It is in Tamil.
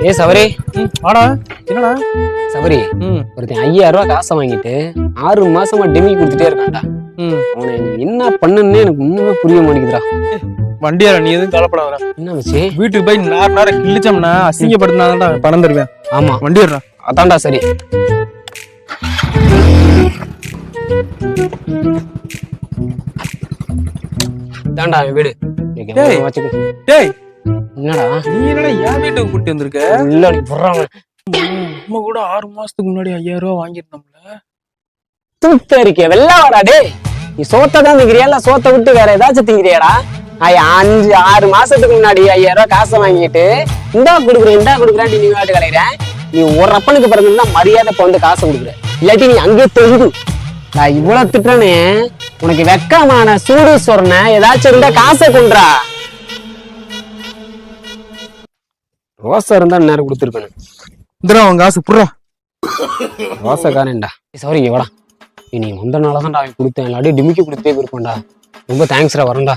ஏ சவரி வாடா. என்னடா? சவரி ஒருத்தன் 5000 ரூபாய் காசை வாங்கிட்டு 6 மாசமா டெமி கொடுத்துட்டே இருக்கான்டா. அவனை என்ன பண்ணுன்னு எனக்கு ஒண்ணுமே புரிய மாட்டேங்குதுடா. வண்டியார நீ எதுவும் கவலைப்படாதடா. என்ன வச்சு வீட்டுக்கு போய் நேரம் கிழிச்சோம்னா அசிங்கப்படுத்தினாதான்டா பணம் தருவேன். ஆமா வண்டியாரா. அதான்டா சரி. தாண்டா வீடு. டேய். டேய், என்னடா நீ என்னடா என் வீட்டுக்கு கூட்டி வந்திருக்க? இல்ல நீ போடுறாங்க நம்ம கூட 6 மாசத்துக்கு முன்னாடி 5000 ரூபாய் வாங்கிருந்தோம்ல. தூத்த இருக்க வெள்ள வாடா. டேய் நீ சோத்தை தான் திங்கிறியா இல்ல சோத்தை விட்டு வேற ஏதாச்சும் திங்கிறியாடா? 5-6 மாசத்துக்கு முன்னாடி 5000 ரூபாய் காசை வாங்கிட்டு இந்தா கொடுக்குறேன் நீ வாட்டு கலையிறேன். நீ ஒரு அப்பனுக்கு பிறந்தா மரியாதை இப்ப வந்து காசை கொடுக்குற, இல்லாட்டி நீ அங்கே தொங்கு. நான் இவ்வளவு திட்டனே உனக்கு வெக்கமான சூடு சொன்ன ஏதாச்சும் இருந்தா காசை கொன்றா. ரோசா இருந்தா நேரம் கொடுத்துருக்கணும். இந்தா அவன் காசு புடுறா. ரோசக்காரன்டா. சாரி வாடா. நீ முந்த நாளதான்டா அவன் கொடுத்தேன், இல்லாட்டி டிமிக்கி கொடுத்தே போயிருப்பேன்டா. ரொம்ப தேங்க்ஸ்டா, வரேன்டா.